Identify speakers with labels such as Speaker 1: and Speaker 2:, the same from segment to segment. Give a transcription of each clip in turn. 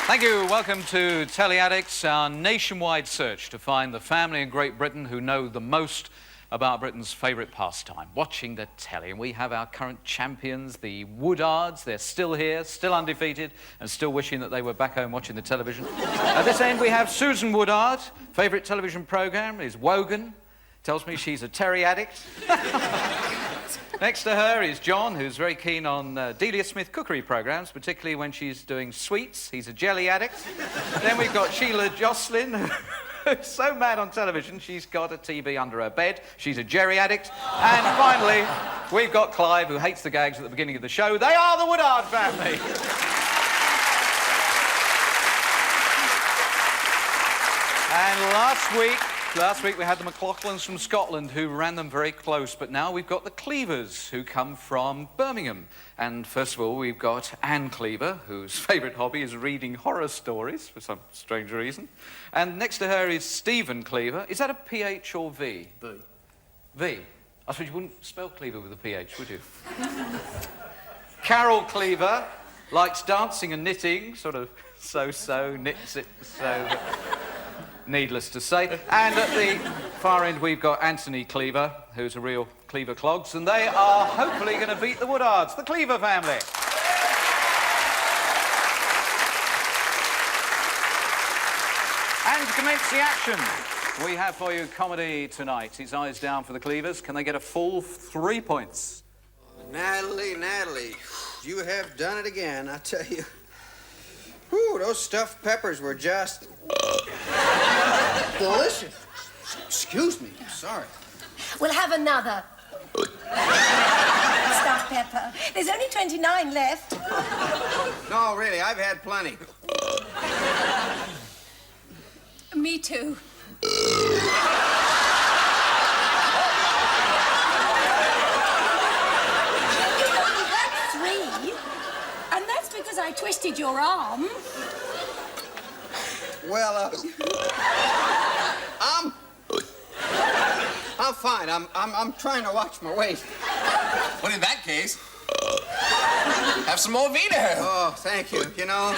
Speaker 1: Thank you. Welcome to Telly Addicts, our nationwide search to find the family in Great Britain who know the most about Britain's favourite pastime, watching the telly. And we have our current champions, the Woodards. They're still here, still undefeated, and still wishing that they were back home watching the television. At this end, we have Susan Woodard. Favourite television programme is Wogan. Tells me she's a Terry addict. Next to her is John, who's very keen on Delia Smith cookery programmes, particularly when she's doing sweets. He's a jelly addict. Then we've got Sheila Jocelyn, who's so mad on television, she's got a TV under her bed. She's a Jerry addict. And finally, we've got Clive, who hates the gags at the beginning of the show. They are the Woodard family. And last week we had the McLaughlins from Scotland who ran them very close, but now we've got the Cleavers who come from Birmingham. And first of all, we've got Anne Cleaver, whose favourite hobby is reading horror stories for some strange reason. And next to her is Stephen Cleaver. Is that a PH or V?
Speaker 2: V.
Speaker 1: V. I suppose you wouldn't spell Cleaver with a PH, would you? Carol Cleaver likes dancing and knitting, sort of so-so, knits it so... Needless to say. And at the far end, we've got Anthony Cleaver, who's a real Cleaver clogs, and they are hopefully going to beat the Woodards, the Cleaver family. And to commence the action, we have for you comedy tonight. It's eyes down for the Cleavers. Can they get a full 3 points?
Speaker 3: Natalie, you have done it again, I tell you. Whew, those stuffed peppers were just delicious. Excuse me, sorry.
Speaker 4: We'll have another. Stuffed pepper. There's only 29 left.
Speaker 3: No, really, I've had plenty.
Speaker 4: Me too. That's 3. And that's because I twisted your arm.
Speaker 3: Well, I'm fine. I'm trying to watch my weight.
Speaker 2: Well, in that case, have some more Vita.
Speaker 3: Oh, thank you. You know,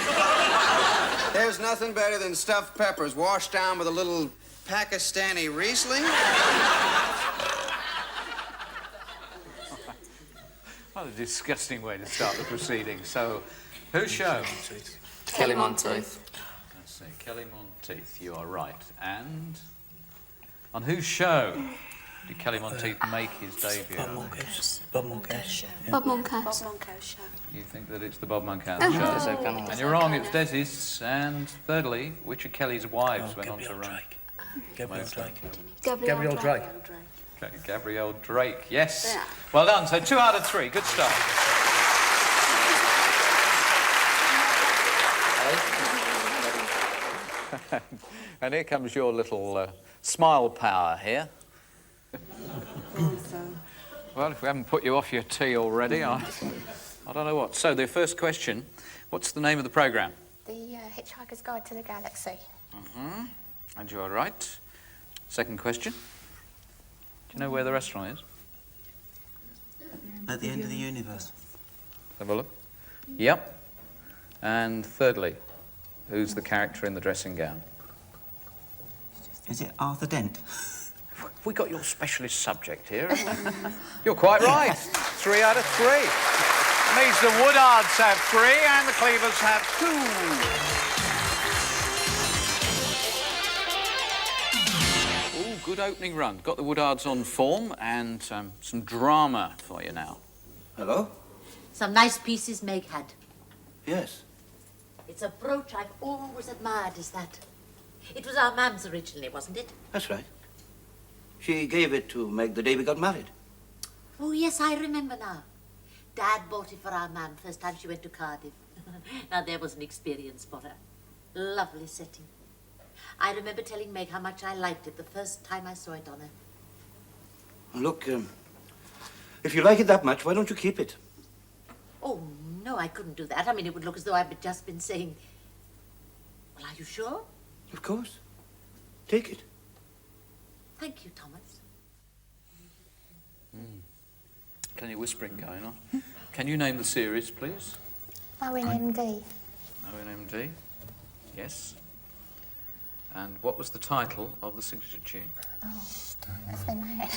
Speaker 3: there's nothing better than stuffed peppers washed down with a little Pakistani Riesling.
Speaker 1: What a disgusting way to start the proceedings. So, whose show?
Speaker 5: Kelly Monteith.
Speaker 1: Let's see, Kelly Monteith, you are right. And on whose show did Kelly Monteith make his debut?
Speaker 5: Bob Moncou's.
Speaker 6: Bob Moncou's show.
Speaker 1: You think that it's the Bob Moncou's show? And you're wrong, it's Desi's. And thirdly, which of Kelly's wives went on to run?
Speaker 5: Gabrielle Drake.
Speaker 6: Gabrielle Drake.
Speaker 1: Okay, Gabrielle Drake, yes. Yeah. Well done, so 2 out of 3, good start. And here comes your little smile power here. Well, if we haven't put you off your tea already, I don't know what. So, the first question, what's the name of the programme?
Speaker 6: The Hitchhiker's Guide to the Galaxy.
Speaker 1: Mm-hmm. And you are right. Second question. Do you know where the restaurant is?
Speaker 5: At the end of the universe.
Speaker 1: Have a look. Yep. And thirdly, who's the character in the dressing gown?
Speaker 5: Is it Arthur Dent?
Speaker 1: We got your specialist subject here. You're quite right. 3 out of 3. It means the Woodards have 3 and the Cleavers have 2. Ooh, good opening run. Got the Woodards on form and some drama for you now.
Speaker 3: Hello?
Speaker 7: Some nice pieces Meg had.
Speaker 3: Yes.
Speaker 7: It's a brooch I've always admired, is that? It was our mam's originally, wasn't it?
Speaker 3: That's right. She gave it to Meg the day we got married.
Speaker 7: Oh, yes, I remember now. Dad bought it for our mam first time she went to Cardiff. Now, there was an experience for her. Lovely setting. I remember telling Meg how much I liked it the first time I saw it on her.
Speaker 8: Look, if you like it that much, why don't you keep it?
Speaker 7: Oh, no, I couldn't do that. I mean, it would look as though I'd just been saying... Well, are you sure?
Speaker 8: Of course. Take it.
Speaker 7: Thank you, Thomas.
Speaker 1: Plenty of whispering going on. Can you name the series, please?
Speaker 6: ONMD.
Speaker 1: ONMD. Yes. And what was the title of the signature tune?
Speaker 6: Oh, that's the man.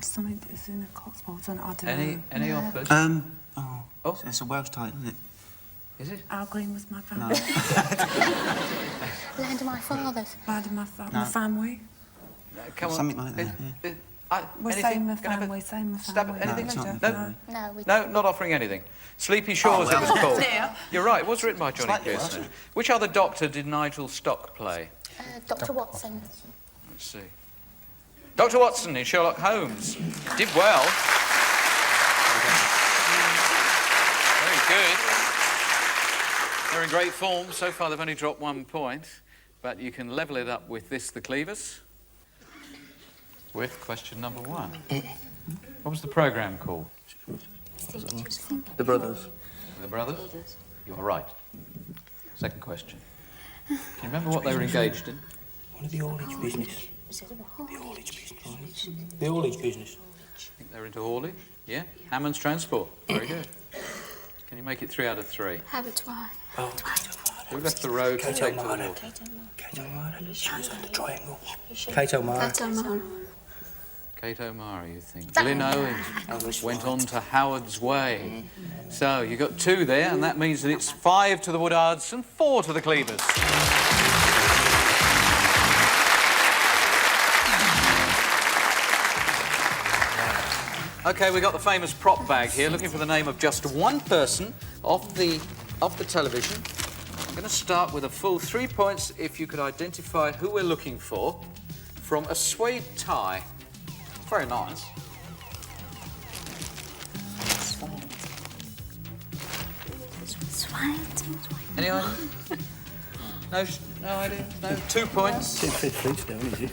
Speaker 9: Something that's in the Cotswolds, and I don't know.
Speaker 1: Any offers?
Speaker 5: Oh, it's a Welsh title, isn't it?
Speaker 1: Is it?
Speaker 9: Al Green was my family.
Speaker 6: Land of my fathers.
Speaker 9: Land of my family.
Speaker 1: Come on.
Speaker 5: Something like that, yeah.
Speaker 9: We're
Speaker 1: anything?
Speaker 9: saying the
Speaker 1: Can I have a
Speaker 9: family, saying the
Speaker 1: stab
Speaker 9: family.
Speaker 1: at anything?
Speaker 5: No, it's
Speaker 1: No?
Speaker 6: No, we
Speaker 1: No, not offering anything. Sleepy Shores it was called. You're right, it was written by Johnny
Speaker 5: Slightly
Speaker 1: Pearson.
Speaker 5: Welsh.
Speaker 1: Which other Doctor did Nigel Stock play?
Speaker 6: Dr. Watson.
Speaker 1: Let's see. Dr. Watson in Sherlock Holmes. Did well. Very good. They're in great form. So far they've only dropped 1 point, but you can level it up with this, the Cleavers, with question number 1. What was the programme called?
Speaker 8: The Brothers.
Speaker 1: The Brothers? You are right. Second question. Can you remember what they were engaged in?
Speaker 8: One of the haulage business. The haulage business. The haulage business.
Speaker 1: I think they're into haulage. Yeah? Hammond's Transport. Very good. Can you make it 3 out of 3?
Speaker 6: Have a try.
Speaker 8: Oh,
Speaker 1: Who left the road to take to the water?
Speaker 8: Kate O'Mara. She was on the triangle. Kate O'Mara.
Speaker 1: Kate O'Mara, you think. Glyn Owens went on to Howard's Way. So you got 2 there, and that means that it's 5 to the Woodards and 4 to the Cleavers. Okay, we got the famous prop bag here, looking for the name of just one person off the television. I'm going to start with a full 3 points if you could identify who we're looking for from a suede tie. Very nice. Any idea? No idea? No? 2 points.
Speaker 8: Fred Flintstone, is it?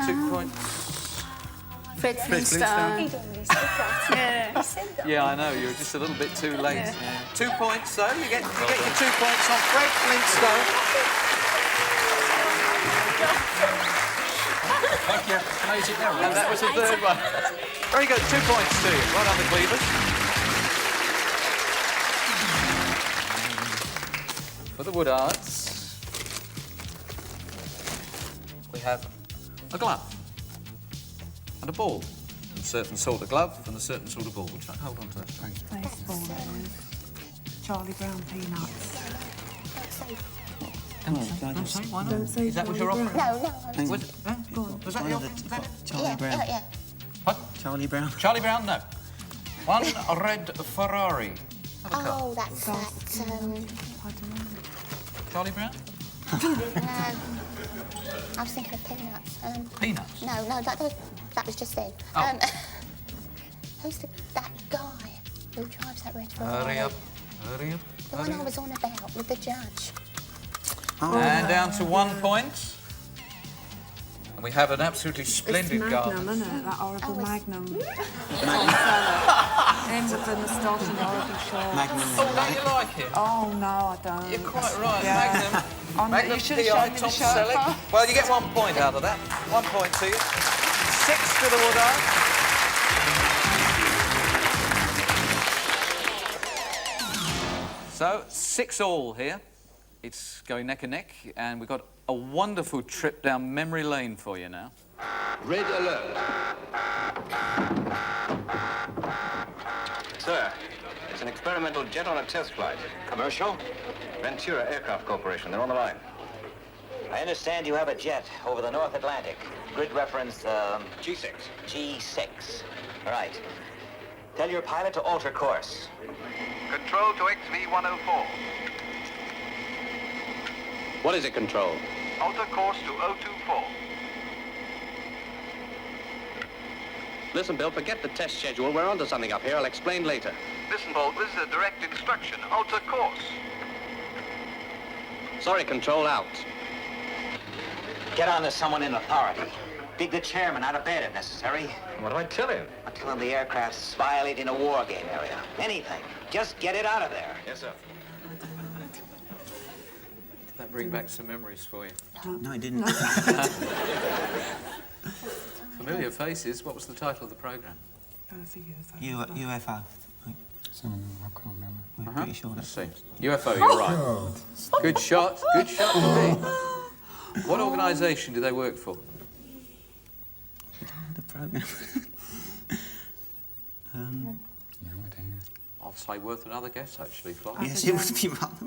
Speaker 1: 2 points.
Speaker 6: Fred Flintstone.
Speaker 1: Yeah, I know, you were just a little bit too late. Yeah. 2 points, though. You get your 2 points on Fred Flintstone.
Speaker 2: Thank you. Can I use it now?
Speaker 1: And that was the third one. Very good, 2 points to you. Right on the Cleavers. For the Woodards, we have a glove and a ball. A certain sort of glove and a certain sort of ball. Would you like to hold on to that? Thanks.
Speaker 9: Baseball. Charlie Brown peanuts.
Speaker 1: Don't say, why not?
Speaker 9: Don't say
Speaker 1: Is that what you're
Speaker 9: Charlie
Speaker 1: offering?
Speaker 6: No.
Speaker 1: Was, was that the offer?
Speaker 5: Charlie Brown.
Speaker 6: Yeah.
Speaker 1: What?
Speaker 5: Charlie Brown.
Speaker 1: Charlie Brown? No. One red Ferrari. Have a card.
Speaker 6: Oh, that's that.
Speaker 9: I don't know.
Speaker 1: Charlie Brown?
Speaker 6: I was thinking of peanuts.
Speaker 1: Peanuts?
Speaker 6: No, that was just then.
Speaker 1: Oh.
Speaker 6: Who's that guy who drives that red Ferrari?
Speaker 1: Hurry up. Hurry up.
Speaker 6: The one I was on about with the judge.
Speaker 1: And down to 1 point. And we have an absolutely splendid
Speaker 9: It's
Speaker 1: garden.
Speaker 9: Magnum, isn't it? That horrible
Speaker 6: Oh, it's-
Speaker 9: Magnum. Ends with the moustache and the horrible shorts.
Speaker 5: Magnum.
Speaker 1: Oh, don't you like it?
Speaker 9: Oh, no, I don't.
Speaker 1: You're quite right.
Speaker 9: Yeah.
Speaker 1: Magnum. Magnum
Speaker 9: You should have
Speaker 1: PI,
Speaker 9: shown me the
Speaker 1: Tom
Speaker 9: shirt
Speaker 1: Selleck.
Speaker 9: first.
Speaker 1: Well, you get 1 point out of that. 1 point to you. 6 to the Woodards. So, 6 all here. It's going neck and neck, and we've got a wonderful trip down memory lane for you now.
Speaker 10: Red alert. Sir, it's an experimental jet on a test flight.
Speaker 2: Commercial?
Speaker 10: Ventura Aircraft Corporation. They're on the line.
Speaker 11: I understand you have a jet over the North Atlantic. Grid reference,
Speaker 10: G6.
Speaker 11: G6. All right. Tell your pilot to alter course.
Speaker 10: Control to XV-104. What is it, Control?
Speaker 12: Alter course to 024.
Speaker 10: Listen, Bill, forget the test schedule. We're onto something up here. I'll explain later.
Speaker 12: Listen, Bolt, this is a direct instruction. Alter course.
Speaker 10: Sorry, Control, out.
Speaker 11: Get on to someone in authority. Dig the chairman out of bed if necessary.
Speaker 10: What do I tell him?
Speaker 11: I'll tell him the aircraft's violating a war game area. Anything. Just get it out of there.
Speaker 10: Yes, sir.
Speaker 1: Did that bring back some memories for you?
Speaker 5: No, it didn't.
Speaker 1: Familiar faces. What was the title of the programme?
Speaker 5: UFO.
Speaker 8: Something I can't remember.
Speaker 5: We're pretty sure
Speaker 1: Let's
Speaker 5: that's
Speaker 1: see. UFO, you're right. Good shot. Good shot indeed. What organisation do they work for?
Speaker 5: the programme.
Speaker 8: No idea.
Speaker 1: I'll say worth another guess, actually, Flo.
Speaker 5: Yes, it would be rather.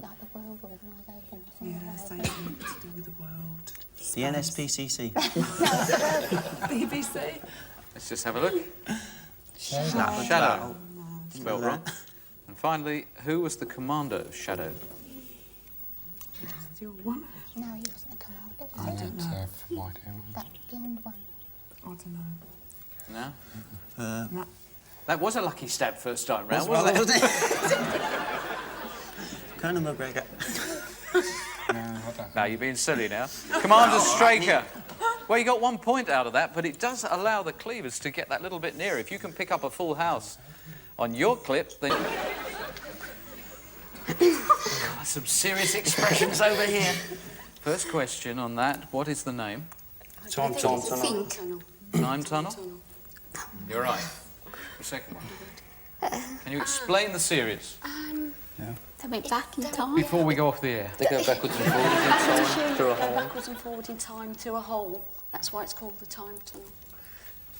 Speaker 6: Like the World Organisation or something
Speaker 9: Yeah,
Speaker 6: like that.
Speaker 9: something to do with the world.
Speaker 5: The NSPCC.
Speaker 9: BBC.
Speaker 1: Let's just have a look.
Speaker 5: Shadow.
Speaker 1: Shadow. Spelled wrong. And finally, who was the commander of Shadow?
Speaker 9: Still one.
Speaker 6: No, he wasn't a commander.
Speaker 8: I don't know. White hair.
Speaker 6: That blonde one.
Speaker 9: I don't know.
Speaker 1: No?
Speaker 9: No.
Speaker 1: That was a lucky stab first time round, wasn't it?
Speaker 5: Colonel McGregor.
Speaker 8: No, I don't.
Speaker 1: No, you're being silly now. Commander Straker. Well, you got 1 point out of that, but it does allow the Cleavers to get that little bit nearer. If you can pick up a full house on your clip, then... Some serious expressions over here. First question on that. What is the name?
Speaker 8: Time tunnel.
Speaker 1: Time tunnel? You're right. The second one. Can you explain the series?
Speaker 6: They went back in time.
Speaker 1: Before we go off the air.
Speaker 10: They go backwards and forwards in time through a hole.
Speaker 13: Backwards and forward in time through a hole. That's why it's called the time tunnel.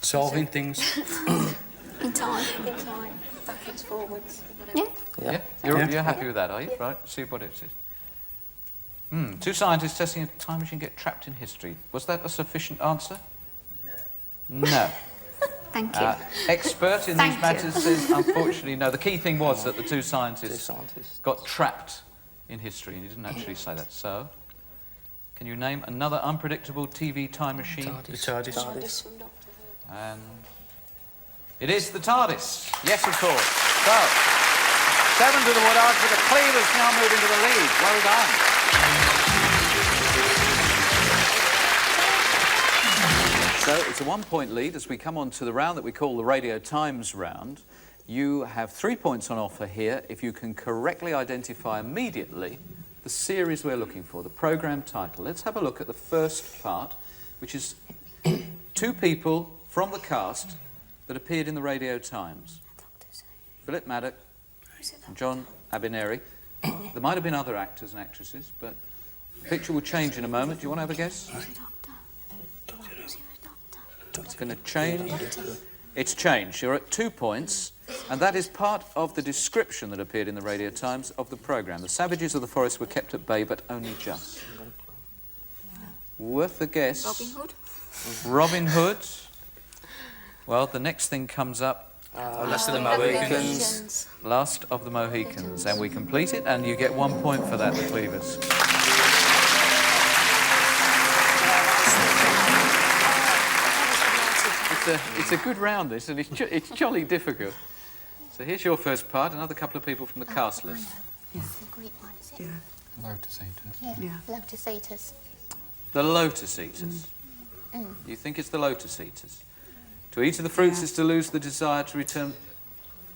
Speaker 8: Solving things.
Speaker 13: In time. In time. Backwards, forwards, whatever.
Speaker 1: Yeah? You're happy with that, are you? Right, see what it is. Two scientists testing a time machine get trapped in history. Was that a sufficient answer? No.
Speaker 13: Thank you.
Speaker 1: Expert in
Speaker 13: Thank
Speaker 1: these matters says, unfortunately, no. The key thing was that the two scientists got trapped in history, and he didn't actually say that. So, can you name another unpredictable TV time machine?
Speaker 8: The TARDIS.
Speaker 13: TARDIS from Doctor Who.
Speaker 1: And it is the TARDIS. Yes, of course. So, 7 to the Woodards, with the Cleavers now moving to the lead. Well done. So it's a 1-point lead as we come on to the round that we call the Radio Times round. You have 3 points on offer here if you can correctly identify immediately the series we're looking for, the programme title. Let's have a look at the first part, which is 2 people from the cast that appeared in the Radio Times. Philip Maddock and John Abineri. There might have been other actors and actresses, but the picture will change in a moment. Do you want to have a guess? It's going to change. It's changed. You're at 2 points, and that is part of the description that appeared in the Radio Times of the programme. The savages of the forest were kept at bay, but only just. Worth a guess.
Speaker 13: Robin Hood.
Speaker 1: Robin Hood. Well, the next thing comes up.
Speaker 8: Last of the Mohicans.
Speaker 1: Last of the Mohicans. And we complete it, and you get 1 point for that, the Cleavers. It's a good round, this, and it's jolly difficult. So here's your first part, another couple of people from the cast list.
Speaker 6: It's the Greek one, is it?
Speaker 9: Yeah.
Speaker 8: Lotus Eaters.
Speaker 6: Yeah. Lotus Eaters.
Speaker 1: The Lotus Eaters. You think it's the Lotus Eaters? To eat of the fruits is to lose the desire to return.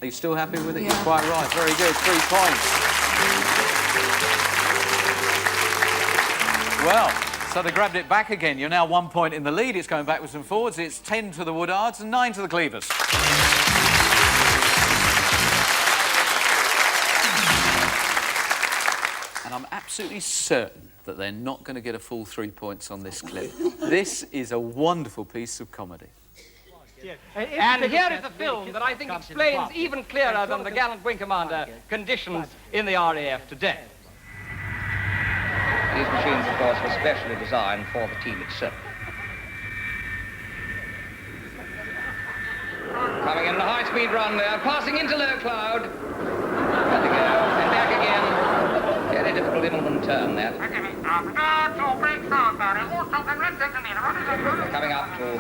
Speaker 1: Are you still happy with it?
Speaker 9: Yeah.
Speaker 1: You're quite right. Very good. 3 points. Well, so they grabbed it back again. You're now 1 point in the lead. It's going backwards and forwards. It's 10 to the Woodards and 9 to the Cleavers. And I'm absolutely certain that they're not going to get a full 3 points on this clip. This is a wonderful piece of comedy.
Speaker 14: And here is a film that I think explains even clearer than the gallant Wing Commander conditions in the RAF today. These machines, of course, were specially designed for the team itself. Coming in a high-speed run there, passing into low cloud. There they go, and back again. Very difficult inland turn there. Coming up to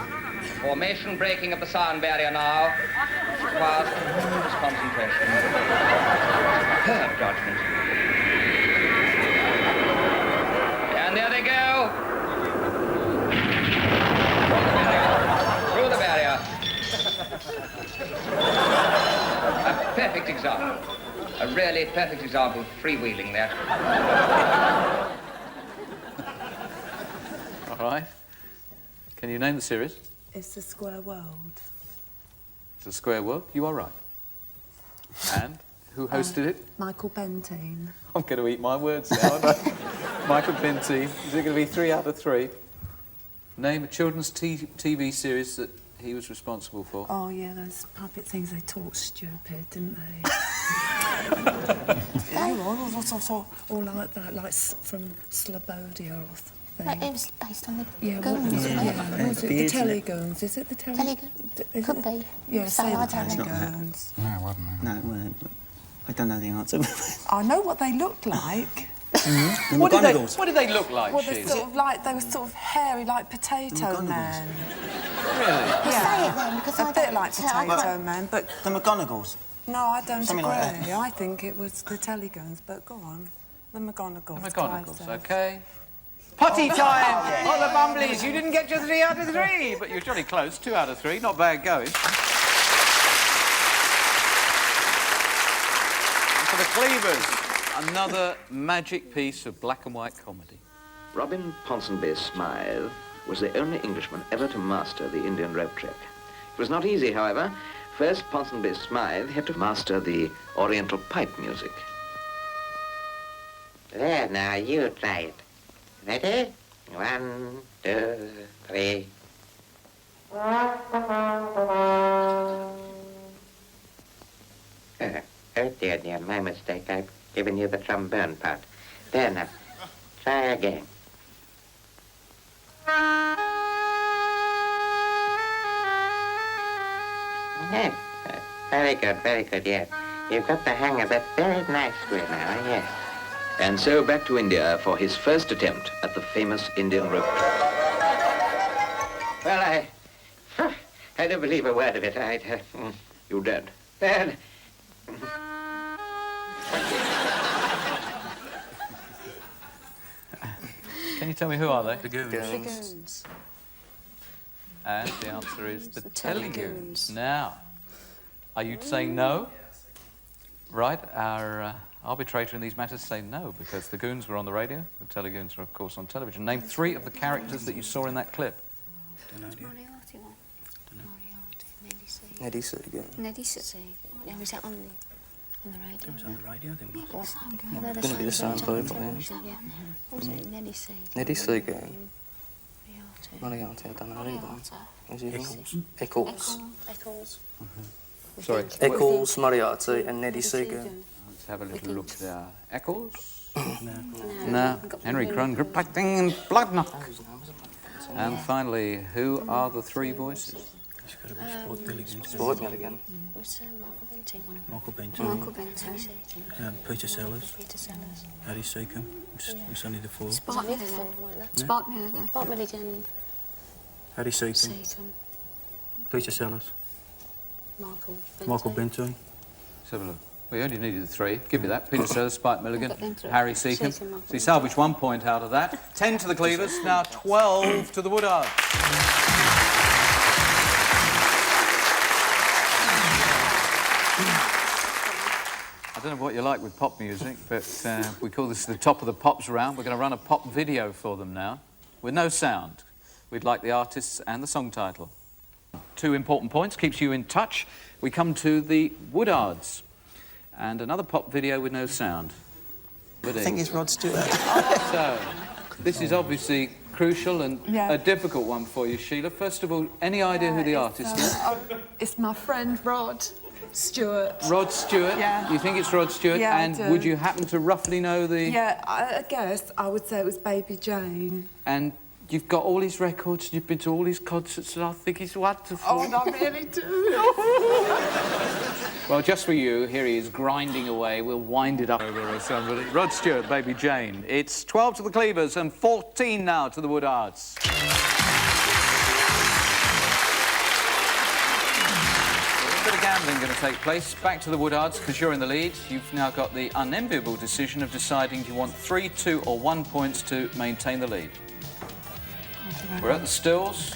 Speaker 14: formation breaking of the sound barrier now. Requires tremendous concentration. Superb judgment. And there they go. really perfect example of freewheeling, that.
Speaker 1: All right. Can you name the series?
Speaker 9: It's the Square World.
Speaker 1: It's a Square World. You are right. And who hosted it?
Speaker 9: Michael Bentine.
Speaker 1: I'm going to eat my words now, aren't I? Michael Bentine. Is it going to be 3 out of 3? Name a children's TV series that he was responsible for.
Speaker 9: Oh, yeah, those puppet things, they talk stupid, didn't they? Or like that, like from Slobodia or something.
Speaker 6: It was based on the
Speaker 9: Yeah,
Speaker 6: Goons, wasn't it?
Speaker 9: yeah. Was it the Telly Goons? Is it the Telly?
Speaker 6: Could be.
Speaker 9: Yeah,
Speaker 6: So
Speaker 9: say
Speaker 6: I
Speaker 9: the
Speaker 6: don't
Speaker 9: Telly
Speaker 6: know.
Speaker 9: Goons.
Speaker 5: No, it wasn't. No, it weren't. But I don't know the answer.
Speaker 9: I know what they looked like.
Speaker 5: The
Speaker 1: What
Speaker 5: McGonagalls.
Speaker 1: did they look like,
Speaker 9: Well, they
Speaker 1: Sheila?
Speaker 9: sort of like they were sort of hairy, like Potato Man.
Speaker 1: Really?
Speaker 6: Say it then, because
Speaker 9: A
Speaker 6: I
Speaker 9: bit
Speaker 6: don't
Speaker 9: like
Speaker 6: know.
Speaker 9: Potato Man, but
Speaker 5: The McGonagalls.
Speaker 9: no, I don't
Speaker 5: Something
Speaker 9: agree.
Speaker 5: like that.
Speaker 9: I think it was the Telly Goons, but go on. The McGonagalls.
Speaker 1: The McGonagalls,
Speaker 9: closer.
Speaker 1: OK. Potty time! Oh, the Bumblies, you didn't get your 3 out of 3, but you're jolly close, 2 out of 3, not bad going. For the Cleavers, another magic piece of black and white comedy.
Speaker 10: Robin Ponsonby Smythe was the only Englishman ever to master the Indian rope trick. It was not easy, however. First, Ponsonby Smythe had to master the Oriental pipe music.
Speaker 11: There, now, you try it. Ready? 1, 2, 3. Oh, dear, my mistake. I've given you the trombone part. There, now. Try again. Yes. Very good, yes. You've got the hang of that very nicely now, yes.
Speaker 10: And so back to India for his first attempt at the famous Indian rope trick.
Speaker 11: Well, I don't believe a word of it.
Speaker 10: You don't?
Speaker 11: Well,
Speaker 1: Can you tell me who are they?
Speaker 8: The Goons.
Speaker 13: The Goons.
Speaker 1: And the answer is the
Speaker 13: Telly
Speaker 1: Telly Goons.
Speaker 13: Goons.
Speaker 1: Now, are you saying no? Right, our arbitrator in these matters say no, because the Goons were on the radio, the Telly Goons were, of course, on television. Name 3 of the characters that you saw in that clip.
Speaker 13: Moriarty one. Moriarty.
Speaker 8: Neddy Seagoon.
Speaker 13: Neddy Seagoon. Now, is that on the radio?
Speaker 8: It was on the radio, then.
Speaker 13: Yeah, but the same girl.
Speaker 8: It's going to be the same people, yeah.
Speaker 13: Yeah. What was it? Neddy Seagoon.
Speaker 8: Neddy Seagoon. Moriarty, I don't know either. Was he Eccles.
Speaker 13: Eccles.
Speaker 1: Sorry.
Speaker 8: Eccles, Moriarty, and Neddy Seagoon.
Speaker 1: Let's have a little look there. Eccles?
Speaker 8: No.
Speaker 1: No. Henry Crun, Gripacting and Bloodknock. And finally, who are the 3 voices?
Speaker 8: It's got to be Sport Milligan.
Speaker 11: Sport Milligan.
Speaker 13: Was Michael Benting one of them?
Speaker 8: Michael Benton.
Speaker 13: Michael Benting.
Speaker 8: Peter Sellers.
Speaker 13: Peter Sellers.
Speaker 8: Harry Seacombe. It's only the 4.
Speaker 13: Spark Milligan. Spark Milligan. Spark Milligan.
Speaker 8: Harry Seacombe.
Speaker 13: Seacombe.
Speaker 8: Peter Sellers.
Speaker 13: Michael
Speaker 8: Benton.
Speaker 1: Let's have a look. We only needed the 3. Give me that. Peter Sellers, Spike Milligan,
Speaker 13: Got them 3.
Speaker 1: Harry Seacombe.
Speaker 13: Seacombe,
Speaker 1: So you salvaged 1 point out of that. 10 to the Cleavers, now 12 to the Woodards. I don't know what you like with pop music, but we call this the Top of the Pops round. We're going to run a pop video for them now, with no sound. We'd like the artists and the song title. 2 important points, keeps you in touch. We come to the Woodards, and another pop video with no sound.
Speaker 5: I think it's Rod Stewart.
Speaker 1: So, this is obviously crucial and
Speaker 9: Yeah.
Speaker 1: a difficult one for you, Sheila. First of all, any idea who the artist is?
Speaker 9: It's my friend Rod Stewart.
Speaker 1: Rod Stewart?
Speaker 9: Yeah.
Speaker 1: You think it's Rod Stewart?
Speaker 9: Yeah, I
Speaker 1: and
Speaker 9: do.
Speaker 1: would you happen to roughly know the...
Speaker 9: Yeah, I guess I would say it was Baby Jane.
Speaker 1: And you've got all his records, you've been to all his concerts, and I think he's wonderful.
Speaker 9: Oh, and I really do.
Speaker 1: Well, just for you, here he is grinding away. We'll wind it up over somebody. Rod Stewart, Baby Jane. It's 12 to the Cleavers and 14 now to the Woodards. A bit of gambling going to take place. Back to the Woodards, because you're in the lead. You've now got the unenviable decision of deciding do you want 3, 2 or 1 points to maintain the lead. We're at the stills.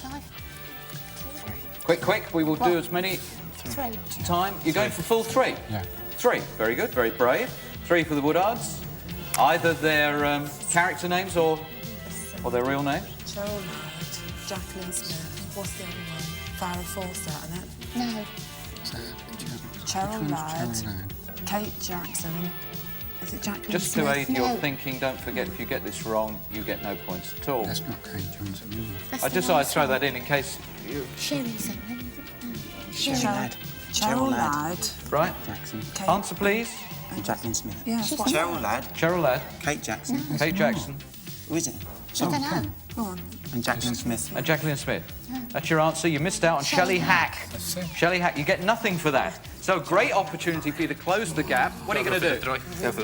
Speaker 1: Quick, we will do as many...
Speaker 6: 3.
Speaker 1: Time. You're going for full 3?
Speaker 2: Yeah.
Speaker 1: 3. Very good, very brave. 3 for the Woodards. Either their character names or their real names.
Speaker 9: Cheryl Ladd, Jacqueline Smith. What's the other one? Farrah Fawcett, isn't it?
Speaker 6: No.
Speaker 9: Cheryl Ladd, Kate Jackson. Is it Jacqueline
Speaker 1: Just
Speaker 9: Smith?
Speaker 1: to aid your thinking, don't forget if you get this wrong, you get no points at all.
Speaker 15: That's not Kate Johnson, is it?
Speaker 1: I just thought I'd throw that in case you...
Speaker 6: Sherry something.
Speaker 5: Cheryl Ladd.
Speaker 9: Cheryl Ladd.
Speaker 1: Right.
Speaker 5: Jackson.
Speaker 1: Answer, please.
Speaker 5: And Jacqueline Smith.
Speaker 9: Yeah,
Speaker 5: Cheryl Ladd.
Speaker 1: Cheryl Ladd.
Speaker 5: Kate Jackson.
Speaker 1: Kate Jackson.
Speaker 5: Who is it?
Speaker 6: I don't know.
Speaker 9: Go on.
Speaker 5: And Jacqueline Smith.
Speaker 1: And Jacqueline Smith. That's your answer. You missed out on Shelley Hack. Shelley Hack, you get nothing for that. So a great opportunity for you to close the gap. What are you going to do?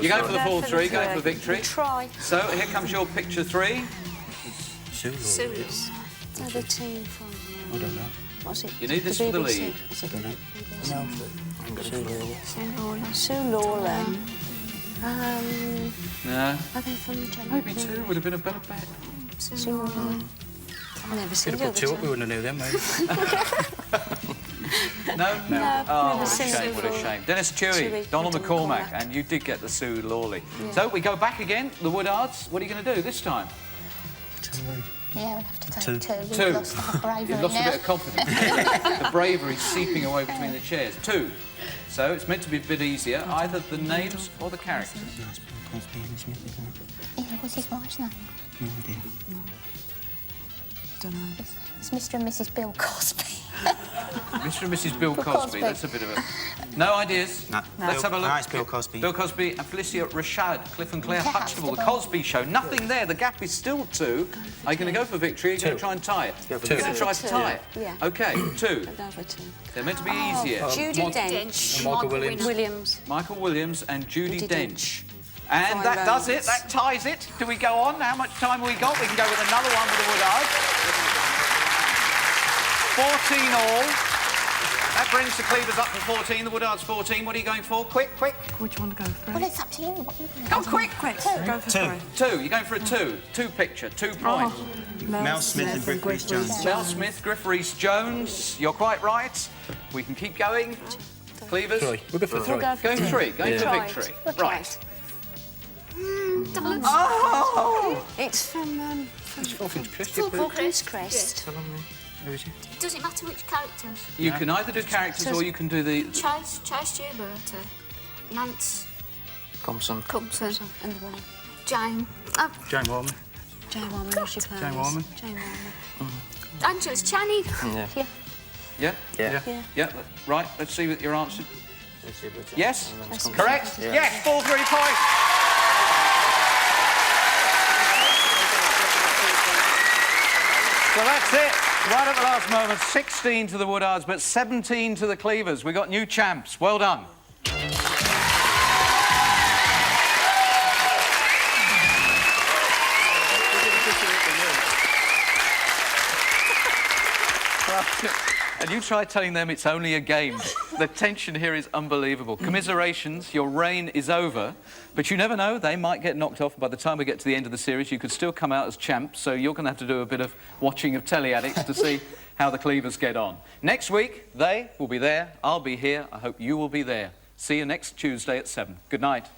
Speaker 1: You're going for the full 3, going for victory.
Speaker 13: Try.
Speaker 1: So here comes your picture 3.
Speaker 13: Suits. They're the team from...
Speaker 5: I don't know.
Speaker 13: What's it?
Speaker 1: You need this for the lead.
Speaker 13: Sue Lawler.
Speaker 1: No.
Speaker 13: Are they from the general?
Speaker 1: Maybe 2 would have been a better bet.
Speaker 13: Sue Lawler. I've never seen
Speaker 8: Could have put 2 up, we wouldn't have knew them, maybe.
Speaker 1: No?
Speaker 13: No.
Speaker 1: Oh, what a
Speaker 13: Sue
Speaker 1: shame, what a
Speaker 13: Lawler.
Speaker 1: shame. Dennis Chewy, Donald McCormack, and you did get the Sue Lawley.
Speaker 13: Yeah.
Speaker 1: So we go back again, the Woodards. What are you going to do this time?
Speaker 6: Yeah, we'll have to take 2. We've
Speaker 1: 2.
Speaker 6: lost our bravery
Speaker 1: You've lost
Speaker 6: now.
Speaker 1: a bit of confidence. The bravery seeping away between the chairs. 2. So it's meant to be a bit easier, either the names or the characters.
Speaker 6: Yeah, what's his wife's name?
Speaker 5: No idea.
Speaker 9: Don't know.
Speaker 6: It's Mr. and Mrs. Bill Cosby.
Speaker 1: Mr. and Mrs. Bill Cosby, that's a bit of a... No ideas?
Speaker 5: No.
Speaker 1: Let's have a look.
Speaker 5: No, it's Bill Cosby.
Speaker 1: Bill Cosby and Felicia Rashad, Cliff and Claire Huxtable, The Cosby Show. Nothing there. The gap is still 2. Are you going to go for victory or are you going to try and tie it? You're going to try to tie it?
Speaker 13: Yeah.
Speaker 1: OK, 2.
Speaker 13: Go for 2.
Speaker 1: They're meant to be easier.
Speaker 13: Judy Dench.
Speaker 8: Michael
Speaker 13: Williams.
Speaker 1: Michael Williams and Judy
Speaker 13: Judy
Speaker 1: Dench. And
Speaker 13: Fine
Speaker 1: that does it.
Speaker 13: rounds.
Speaker 1: That ties it. Do we go on? How much time have we got? We can go with another one with the Woodards. 14 all. That brings the Cleavers up to 14. The Woodards 14. What are you going for? Quick, quick.
Speaker 9: What do you want to go for?
Speaker 6: Well, it's up to you. What you
Speaker 1: Go quick.
Speaker 9: Quick. Go for
Speaker 5: 2.
Speaker 1: 2. You're going for a 2. 2 picture. 2 point.
Speaker 5: Mel Smith and Griff Rhys-Jones.
Speaker 1: Mel Smith, Griff Rhys-Jones. You're quite right. We can keep going. Cleavers.
Speaker 8: 3. We'll go for 3.
Speaker 1: Going for 3. Going for
Speaker 13: Right.
Speaker 1: victory.
Speaker 13: We'll
Speaker 1: Right.
Speaker 13: Oh! It's from
Speaker 8: Falcon's
Speaker 13: Crest.
Speaker 8: Who is it?
Speaker 13: Does it matter which characters?
Speaker 1: You can either do characters or you can do the...
Speaker 13: Chase Stewart, Lance
Speaker 8: Compson.
Speaker 13: and the woman. Jane.
Speaker 8: Jane Warman.
Speaker 13: Jane Warman, who she plays.
Speaker 8: Jane Warman.
Speaker 13: Jane Warman. Angela's Channing.
Speaker 8: Yeah.
Speaker 1: Yeah?
Speaker 8: Yeah.
Speaker 1: Yeah. Right. Let's see what your answer... Yes?
Speaker 8: That's
Speaker 1: Correct?
Speaker 8: Yeah.
Speaker 1: Yes. Full 3 points. So that's it. Right at the last moment, 16 to the Woodards, but 17 to the Cleavers. We got new champs. Well done. And you try telling them it's only a game. The tension here is unbelievable. Commiserations, your reign is over. But you never know, they might get knocked off. By the time we get to the end of the series, you could still come out as champs. So you're going to have to do a bit of watching of Telly Addicts to see how the Cleavers get on. Next week, they will be there. I'll be here. I hope you will be there. See you next Tuesday at 7. Good night.